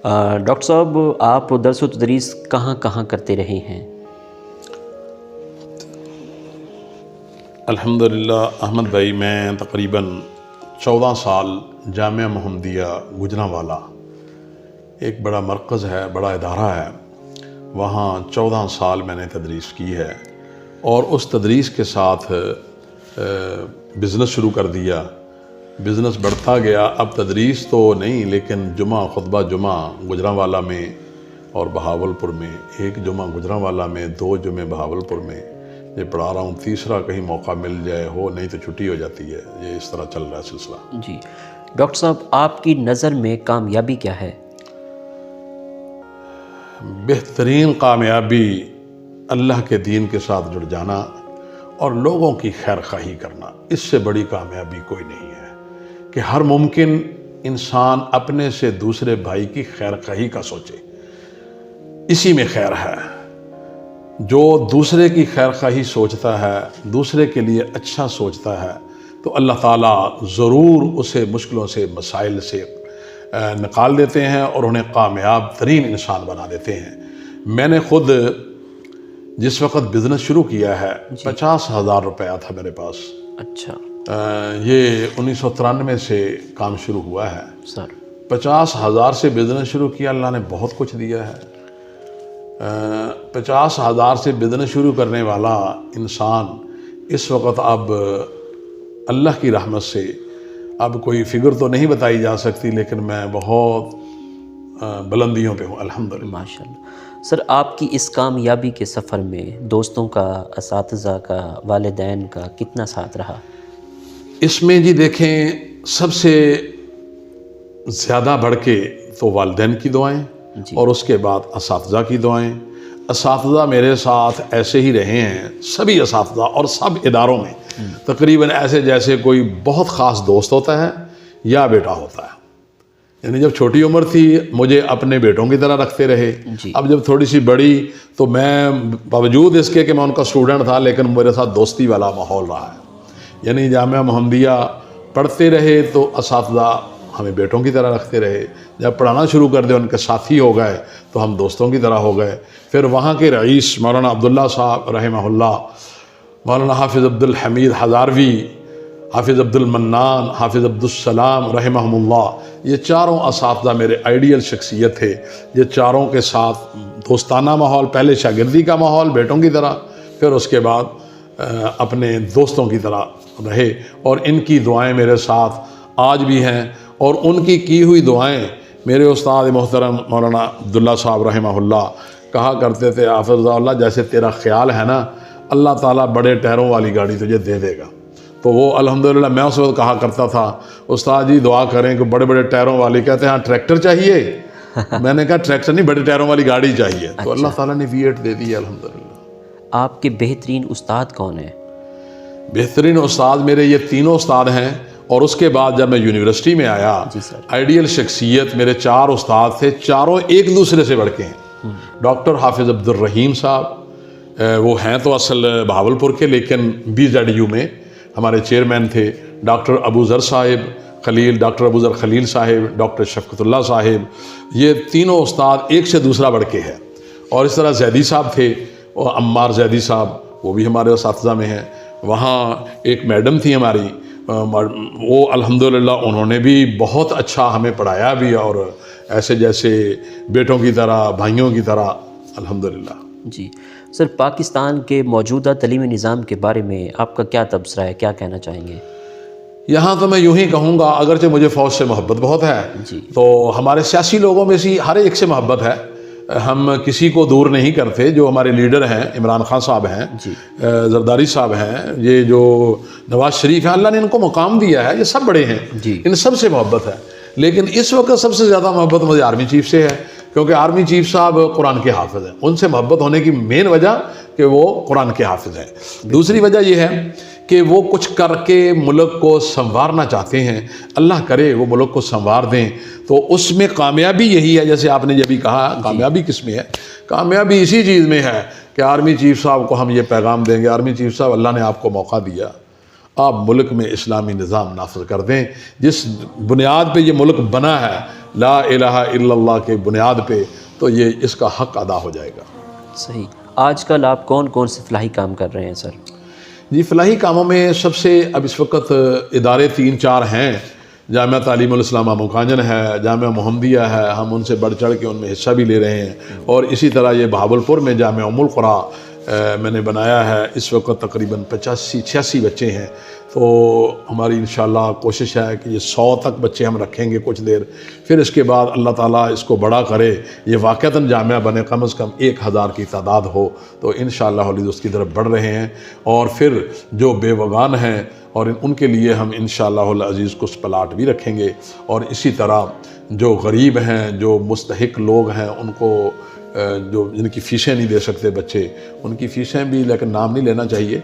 Doctor صاحب آپ درس و تدریس کہاں کہاں کرتے رہے ہیں؟ الحمدللہ احمد بھائی، میں تقریباً 14 سال جامعہ محمدیہ گوجرانوالا ایک بڑا مرکز ہے، بڑا ادارہ ہے، وہاں 14 سال میں نے تدریس کی ہے، اور اس تدریس کے ساتھ بزنس شروع کر دیا۔ بزنس بڑھتا گیا، اب تدریس تو نہیں لیکن جمعہ خطبہ جمعہ گوجرانوالا میں اور بہاولپور میں، ایک جمعہ گوجرانوالا میں، 2 جمعے بہاولپور میں یہ پڑھا رہا ہوں۔ تیسرا کہیں موقع مل جائے ہو، نہیں تو چھٹی ہو جاتی ہے۔ یہ اس طرح چل رہا ہے سلسلہ۔ جی ڈاکٹر صاحب، آپ کی نظر میں کامیابی کیا ہے؟ بہترین کامیابی اللہ کے دین کے ساتھ جڑ جانا اور لوگوں کی خیر خواہی کرنا، اس سے بڑی کامیابی کوئی نہیں ہے کہ ہر ممکن انسان اپنے سے دوسرے بھائی کی خیر خواہی کا سوچے، اسی میں خیر ہے۔ جو دوسرے کی خیر خواہی سوچتا ہے، دوسرے کے لیے اچھا سوچتا ہے، تو اللہ تعالیٰ ضرور اسے مشکلوں سے، مسائل سے نکال دیتے ہیں اور انہیں کامیاب ترین انسان بنا دیتے ہیں۔ میں نے خود جس وقت بزنس شروع کیا ہے 50,000 روپیہ تھا میرے پاس۔ اچھا یہ 1993 سے کام شروع ہوا ہے سر۔ 50,000 سے بزنس شروع کیا، اللہ نے بہت کچھ دیا ہے۔ 50,000 سے بزنس شروع کرنے والا انسان اس وقت اب اللہ کی رحمت سے، اب کوئی فگر تو نہیں بتائی جا سکتی، لیکن میں بہت بلندیوں پہ ہوں الحمدللہ۔ ماشاءاللہ۔ سر، آپ کی اس کامیابی کے سفر میں دوستوں کا، اساتذہ کا، والدین کا کتنا ساتھ رہا؟ اس میں جی دیکھیں، سب سے زیادہ بڑھ کے تو والدین کی دعائیں، اور اس کے بعد اساتذہ کی دعائیں۔ اساتذہ میرے ساتھ ایسے ہی رہے ہیں، سبھی اساتذہ اور سب اداروں میں تقریباً ایسے جیسے کوئی بہت خاص دوست ہوتا ہے یا بیٹا ہوتا ہے۔ یعنی جب چھوٹی عمر تھی مجھے اپنے بیٹوں کی طرح رکھتے رہے، اب جب تھوڑی سی بڑی تو میں باوجود اس کے کہ میں ان کا اسٹوڈنٹ تھا، لیکن میرے ساتھ دوستی والا ماحول رہا ہے۔ یعنی جامعہ محمدیہ پڑھتے رہے تو اساتذہ ہمیں بیٹوں کی طرح رکھتے رہے، جب پڑھانا شروع کر دے ان کے ساتھی ہو گئے تو ہم دوستوں کی طرح ہو گئے۔ پھر وہاں کے رئیس مولانا عبداللہ صاحب رحمہ اللہ، مولانا حافظ عبدالحمید ہزاروی، حافظ عبدالمنان، حافظ عبدالسلام رحمہم اللہ، یہ چاروں اساتذہ میرے آئیڈیل شخصیت تھے۔ یہ چاروں کے ساتھ دوستانہ ماحول، پہلے شاگردی کا ماحول بیٹوں کی طرح، پھر اس کے بعد اپنے دوستوں کی طرح رہے، اور ان کی دعائیں میرے ساتھ آج بھی ہیں، اور ان کی ہوئی دعائیں میرے استاد محترم مولانا عبداللہ صاحب رحمہ اللہ کہا کرتے تھے، حافظ اللہ جیسے تیرا خیال ہے نا، اللہ تعالیٰ بڑے ٹائروں والی گاڑی تجھے دے دے گا۔ تو وہ الحمدللہ میں اس وقت کہا کرتا تھا، استاد جی دعا کریں کہ بڑے بڑے ٹائروں والی، کہتے ہیں ہاں ٹریکٹر چاہیے؟ میں نے کہا ٹریکٹر نہیں، بڑے ٹائروں والی گاڑی چاہیے۔ تو اللہ تعالیٰ نے V8 دے دی الحمدللہ۔ آپ کے بہترین استاد کون ہیں؟ بہترین استاد میرے یہ تینوں استاد ہیں، اور اس کے بعد جب میں یونیورسٹی میں آیا، آئیڈیل شخصیت میرے 4 استاد تھے، چاروں ایک دوسرے سے بڑھ کے ہیں۔ ڈاکٹر حافظ عبدالرحیم صاحب، وہ ہیں تو اصل بہاولپور کے، لیکن BZU میں ہمارے چیئرمین تھے۔ ڈاکٹر ابو ذر صاحب خلیل، ڈاکٹر ابو ذر خلیل صاحب، ڈاکٹر شفقت اللہ صاحب، یہ تینوں استاد ایک سے دوسرا بڑھ کے ہے۔ اور اس طرح زیدی صاحب تھے، اور عمار زیدی صاحب، وہ بھی ہمارے اساتذہ میں ہیں۔ وہاں ایک میڈم تھی ہماری، وہ الحمدللہ انہوں نے بھی بہت اچھا ہمیں پڑھایا بھی، اور ایسے جیسے بیٹوں کی طرح، بھائیوں کی طرح الحمدللہ۔ جی سر، پاکستان کے موجودہ تعلیمی نظام کے بارے میں آپ کا کیا تبصرہ ہے، کیا کہنا چاہیں گے؟ یہاں تو میں یوں ہی کہوں گا، اگرچہ مجھے فوج سے محبت بہت ہے، تو ہمارے سیاسی لوگوں میں سے ہر ایک سے محبت ہے، ہم کسی کو دور نہیں کرتے۔ جو ہمارے لیڈر ہیں، عمران خان صاحب ہیں، زرداری صاحب ہیں، یہ جو نواز شریف ہیں، اللہ نے ان کو مقام دیا ہے، یہ سب بڑے ہیں، ان سب سے محبت ہے۔ لیکن اس وقت سب سے زیادہ محبت مجھے آرمی چیف سے ہے، کیونکہ آرمی چیف صاحب قرآن کے حافظ ہیں۔ ان سے محبت ہونے کی مین وجہ کہ وہ قرآن کے حافظ ہیں۔ دوسری وجہ یہ ہے کہ وہ کچھ کر کے ملک کو سنوارنا چاہتے ہیں، اللہ کرے وہ ملک کو سنوار دیں، تو اس میں کامیابی یہی ہے۔ جیسے آپ نے یہ بھی کہا کامیابی کس میں ہے، کامیابی اسی چیز میں ہے کہ آرمی چیف صاحب کو ہم یہ پیغام دیں گے، آرمی چیف صاحب اللہ نے آپ کو موقع دیا، آپ ملک میں اسلامی نظام نافذ کر دیں، جس بنیاد پہ یہ ملک بنا ہے، لا الہ الا اللہ کے بنیاد پہ، تو یہ اس کا حق ادا ہو جائے گا۔ صحیح۔ آج کل آپ کون کون سے فلاحی کام کر رہے ہیں سر؟ جی، فلاحی کاموں میں سب سے اب اس وقت ادارے 3-4 ہیں۔ جامعہ تعلیم الاسلام مکانجن ہے، جامعہ محمدیہ ہے، ہم ان سے بڑھ چڑھ کے ان میں حصہ بھی لے رہے ہیں، اور اسی طرح یہ بہاولپور میں جامعہ ام القریٰ میں نے بنایا ہے۔ اس وقت تقریباً 85-86 بچے ہیں، تو ہماری انشاءاللہ کوشش ہے کہ یہ 100 تک بچے ہم رکھیں گے کچھ دیر، پھر اس کے بعد اللہ تعالیٰ اس کو بڑا کرے، یہ واقعتاً جامعہ بنے، کم از کم 1000 کی تعداد ہو، تو انشاءاللہ حدیث اس کی طرف بڑھ رہے ہیں۔ اور پھر جو بے وگان ہیں اور ان کے لیے ہم انشاءاللہ العزیز کچھ پلاٹ بھی رکھیں گے، اور اسی طرح جو غریب ہیں، جو مستحق لوگ ہیں، ان کو جو جن کی فیسیں نہیں دے سکتے بچے، ان کی فیسیں بھی، لیکن نام نہیں لینا چاہیے،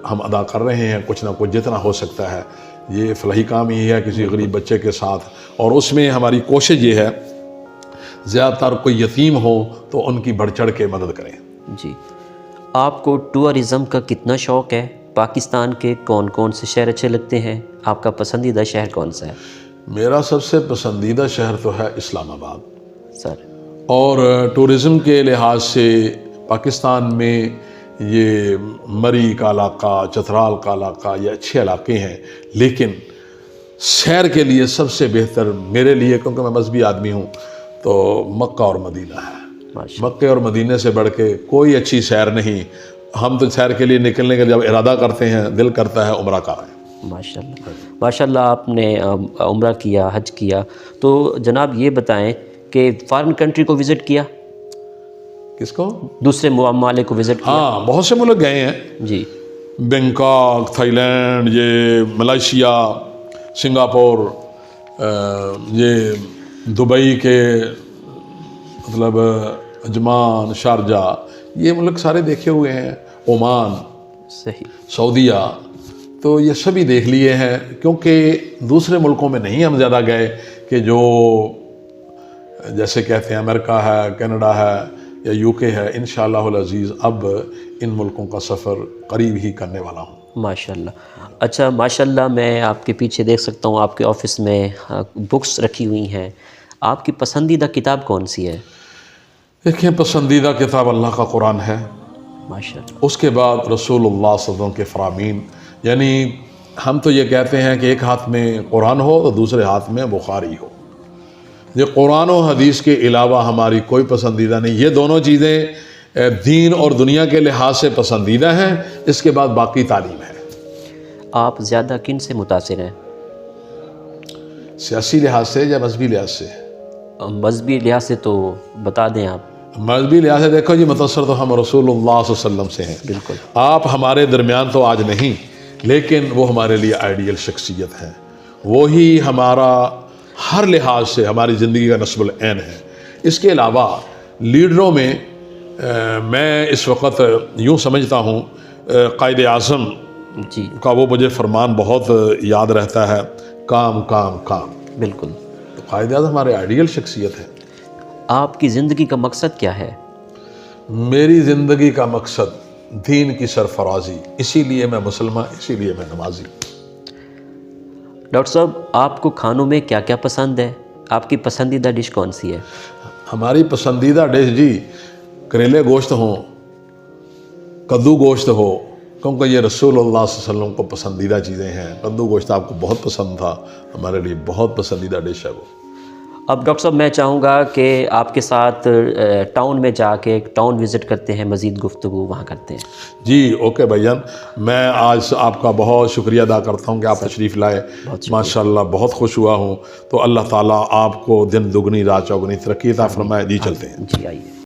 ہم ادا کر رہے ہیں کچھ نہ کچھ جتنا ہو سکتا ہے۔ یہ فلاحی کام ہی ہے کسی غریب بچے کے ساتھ، اور اس میں ہماری کوشش یہ ہے زیادہ تر کوئی یتیم ہو تو ان کی بڑھ چڑھ کے مدد کریں۔ جی، آپ کو ٹورازم کا کتنا شوق ہے؟ پاکستان کے کون کون سے شہر اچھے لگتے ہیں؟ آپ کا پسندیدہ شہر کون سا ہے؟ میرا سب سے پسندیدہ شہر تو ہے اسلام آباد، سر اور ٹورزم کے لحاظ سے پاکستان میں یہ مری کا علاقہ، چترال کا علاقہ، یہ اچھے علاقے ہیں، لیکن سیر کے لیے سب سے بہتر میرے لیے، کیونکہ میں مذہبی آدمی ہوں، تو مکہ اور مدینہ ہے۔ مکہ اور مدینہ سے بڑھ کے کوئی اچھی سیر نہیں۔ ہم تو سیر کے لیے نکلنے کا جب ارادہ کرتے ہیں، دل کرتا ہے عمرہ کا ہے۔ ماشاءاللہ، ماشاءاللہ، آپ نے عمرہ کیا، حج کیا، تو جناب یہ بتائیں کہ فارن کنٹری کو وزٹ کیا؟ کس کو؟ دوسرے ممالک کو وزٹ کیا؟ ہاں، بہت سے ملک گئے ہیں، جی، بینکاک، تھائی لینڈ، یہ ملائیشیا، سنگاپور، یہ دبئی کے مطلب عجمان، شارجہ، یہ ملک سارے دیکھے ہوئے ہیں، عمان، صحیح، سعودیہ، تو یہ سبھی دیکھ لیے ہیں، کیونکہ دوسرے ملکوں میں نہیں ہم زیادہ گئے، کہ جو جیسے کہتے ہیں امریکہ ہے، کینیڈا ہے یا یو کے ہے۔ انشاءاللہ العزیز اب ان ملکوں کا سفر قریب ہی کرنے والا ہوں۔ ماشاءاللہ۔ اچھا، ماشاءاللہ، میں آپ کے پیچھے دیکھ سکتا ہوں، آپ کے آفس میں بکس رکھی ہوئی ہیں۔ آپ کی پسندیدہ کتاب کون سی ہے؟ دیکھیں، پسندیدہ کتاب اللہ کا قرآن ہے، ماشاءاللہ، اس کے بعد رسول اللہ صلی اللہ علیہ وسلم کے فرامین، یعنی ہم تو یہ کہتے ہیں کہ ایک ہاتھ میں قرآن ہو اور دوسرے ہاتھ میں بخاری ہو۔ یہ قرآن و حدیث کے علاوہ ہماری کوئی پسندیدہ نہیں، یہ دونوں چیزیں دین اور دنیا کے لحاظ سے پسندیدہ ہیں، اس کے بعد باقی تعلیم ہے۔ آپ زیادہ کن سے متاثر ہیں؟ سیاسی لحاظ سے یا مذہبی لحاظ سے؟ مذہبی لحاظ سے تو بتا دیں آپ۔ مذہبی لحاظ سے دیکھو جی، متاثر تو ہم رسول اللہ صلی اللہ علیہ وسلم سے ہیں۔ بالکل، آپ ہمارے درمیان تو آج نہیں، لیکن وہ ہمارے لیے آئیڈیل شخصیت ہے، وہی ہمارا ہر لحاظ سے ہماری زندگی کا نصب العین ہے۔ اس کے علاوہ لیڈروں میں میں اس وقت یوں سمجھتا ہوں، قائد اعظم جی، کا وہ مجھے فرمان بہت یاد رہتا ہے، کام کام کام۔ بالکل۔ تو قائد اعظم ہمارے آئیڈیل شخصیت ہے۔ آپ کی زندگی کا مقصد کیا ہے؟ میری زندگی کا مقصد دین کی سرفرازی، اسی لیے میں مسلمان، اسی لیے میں نمازی۔ ڈاکٹر صاحب، آپ کو کھانوں میں کیا کیا پسند ہے؟ آپ کی پسندیدہ ڈش کون سی ہے؟ ہماری پسندیدہ ڈش جی کریلے گوشت ہوں، کدو گوشت ہو، کیونکہ یہ رسول اللہ صلی اللہ علیہ وسلم کو پسندیدہ چیزیں ہیں۔ کدو گوشت آپ کو بہت پسند تھا، ہمارے لیے بہت پسندیدہ ڈش ہے وہ۔ اب ڈاکٹر صاحب، میں چاہوں گا کہ آپ کے ساتھ ٹاؤن میں جا کے ٹاؤن وزٹ کرتے ہیں، مزید گفتگو وہاں کرتے ہیں۔ جی اوکے بھائی جان، میں آج آپ کا بہت شکریہ ادا کرتا ہوں کہ آپ تشریف لائے، ماشاءاللہ بہت خوش ہوا ہوں۔ تو اللہ تعالیٰ آپ کو دن دگنی رات چوگنی ترقی عطا فرمائے۔ جی چلتے ہیں۔ جی آئیے۔